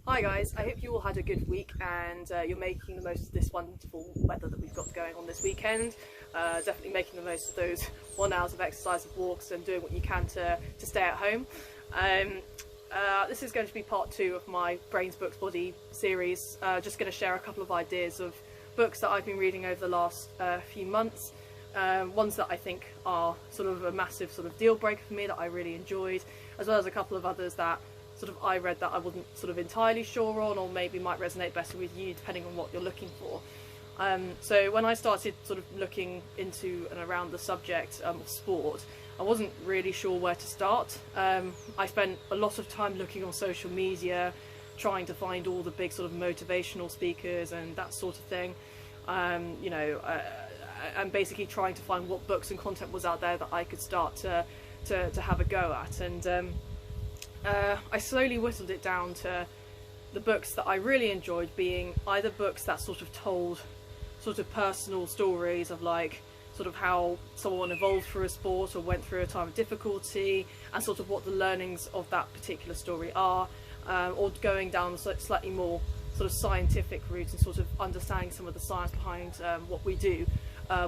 Hi guys, I hope you all had a good week and you're making the most of this wonderful weather that we've got going on this weekend. Definitely making the most of those 1 hour of exercise, of walks, and doing what you can to stay at home. This is going to be part 2 of my Brains Books Body series. Just going to share a couple of ideas of books that I've been reading over the last few months. Ones that I think are sort of a massive sort of deal breaker for me that I really enjoyed, as well as a couple of others that sort of I read that I wasn't sort of entirely sure on, or maybe might resonate better with you depending on what you're looking for. So when I started sort of looking into and around the subject of sport, I wasn't really sure where to start. I spent a lot of time looking on social media, trying to find all the big sort of motivational speakers and that sort of thing, and basically trying to find what books and content was out there that I could start to have a go at. And I slowly whittled it down to the books that I really enjoyed being either books that sort of told sort of personal stories of like sort of how someone evolved through a sport or went through a time of difficulty and sort of what the learnings of that particular story are, or going down a slightly more sort of scientific route and sort of understanding some of the science behind what we do,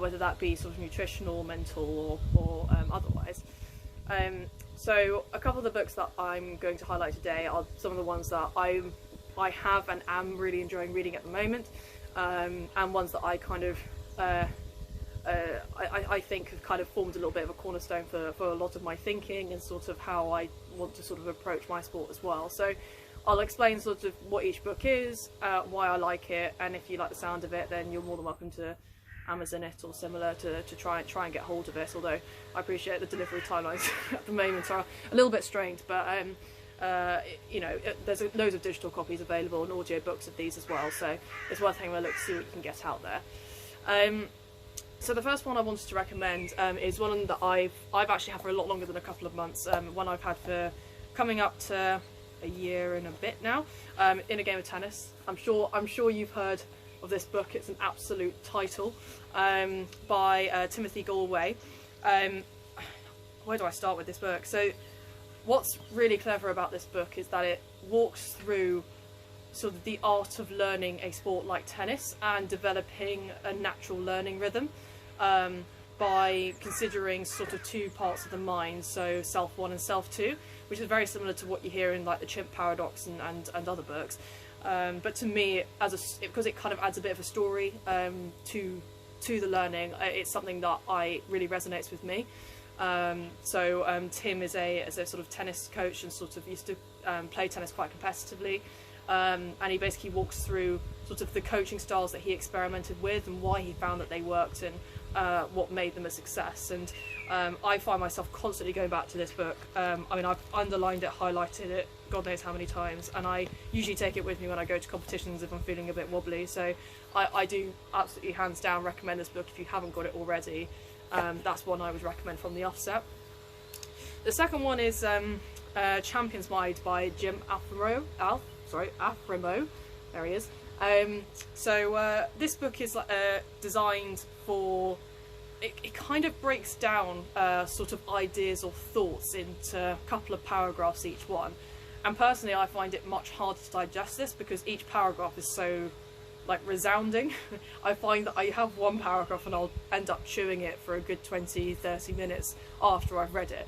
whether that be sort of nutritional, mental, or otherwise. So a couple of the books that I'm going to highlight today are some of the ones that I have and am really enjoying reading at the moment, and ones that I kind of I think have kind of formed a little bit of a cornerstone for a lot of my thinking and sort of how I want to sort of approach my sport as well. So I'll explain sort of what each book is, why I like it, and if you like the sound of it, then you're more than welcome to Amazon it or similar to try and get hold of it, although I appreciate the delivery timelines at the moment are a little bit strained, but there's loads of digital copies available and audio books of these as well, so it's worth having a look to see what you can get out there. So the first one I wanted to recommend is one that I've actually had for a lot longer than a couple of months, one I've had for coming up to a year and a bit now, In a Game of Tennis. I'm sure you've heard of this book. It's an absolute title, by Timothy Galway. Where do I start with this book? So what's really clever about this book is that it walks through sort of the art of learning a sport like tennis and developing a natural learning rhythm, by considering sort of two parts of the mind, so self 1 and self 2, which is very similar to what you hear in like the chimp paradox and other books. But to me, because it kind of adds a bit of a story to the learning, it's something that really resonates with me. Tim is a sort of tennis coach and sort of used to play tennis quite competitively, and he basically walks through sort of the coaching styles that he experimented with and why he found that they worked and what made them a success. And I find myself constantly going back to this book. I've underlined it, highlighted it, God knows how many times, and I usually take it with me when I go to competitions if I'm feeling a bit wobbly. So I do absolutely hands down recommend this book if you haven't got it already. That's one I would recommend from the offset. The second one is Champion's Mind by Jim Afremoe. There he is. This book is designed for, it kind of breaks down sort of ideas or thoughts into a couple of paragraphs each one, and personally I find it much harder to digest this because each paragraph is so like resounding. I find that I have one paragraph and I'll end up chewing it for a good 20-30 minutes after I've read it.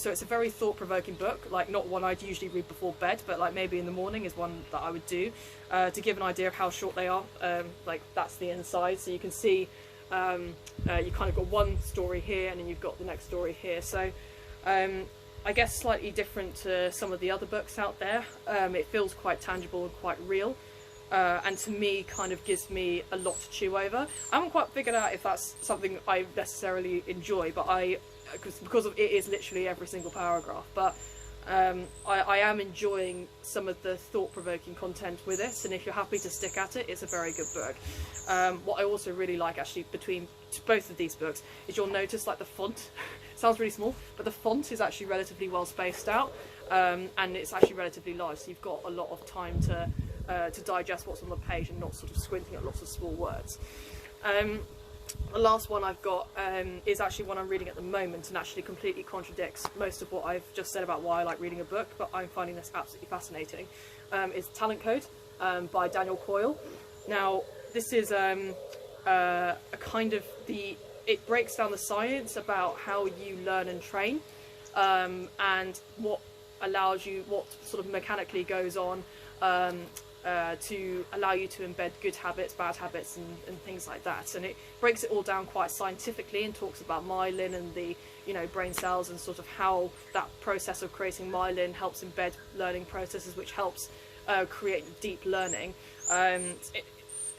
So it's a very thought-provoking book, like not one I'd usually read before bed, but like maybe in the morning is one that I would do, to give an idea of how short they are. Like that's the inside, so you can see you kind of got one story here and then you've got the next story here. So I guess slightly different to some of the other books out there. It feels quite tangible and quite real, and to me kind of gives me a lot to chew over. I haven't quite figured out if that's something I necessarily enjoy, but because it is literally every single paragraph, but I am enjoying some of the thought-provoking content with it, and if you're happy to stick at it, it's a very good book. What I also really like actually between both of these books is you'll notice like the font sounds really small, but the font is actually relatively well spaced out, and it's actually relatively large, so you've got a lot of time to digest what's on the page and not sort of squinting at lots of small words. the last one I've got is actually one I'm reading at the moment, and actually completely contradicts most of what I've just said about why I like reading a book, but I'm finding this absolutely fascinating. It's Talent Code by Daniel Coyle. Now, this is a kind of it breaks down the science about how you learn and train, and what sort of mechanically goes on to allow you to embed good habits, bad habits, and things like that. And it breaks it all down quite scientifically and talks about myelin and the brain cells, and sort of how that process of creating myelin helps embed learning processes, which helps create deep learning.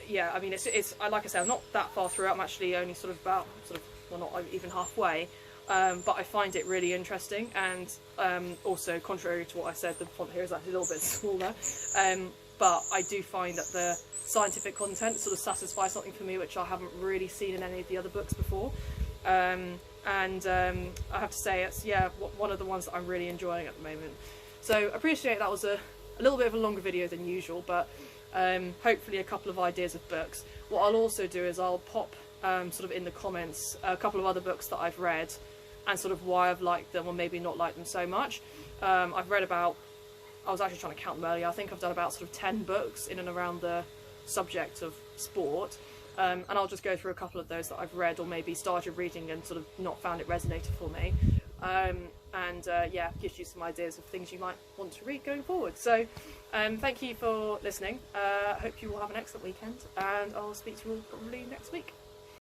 Yeah, I mean, it's like I said, I'm not that far through. I'm actually only well, not even halfway. But I find it really interesting, and also, contrary to what I said, the font here is actually a little bit smaller. But I do find that the scientific content sort of satisfies something for me which I haven't really seen in any of the other books before. And I have to say, it's one of the ones that I'm really enjoying at the moment. So I appreciate that was a little bit of a longer video than usual, but hopefully a couple of ideas of books. What I'll also do is I'll pop sort of in the comments a couple of other books that I've read, and sort of why I've liked them or maybe not liked them so much. I've read about, I was actually trying to count them earlier, I think I've done about sort of 10 books in and around the subject of sport, and I'll just go through a couple of those that I've read or maybe started reading and sort of not found it resonated for me, and yeah, gives you some ideas of things you might want to read going forward. So thank you for listening. Hope you will have an excellent weekend, and I'll speak to you all probably next week.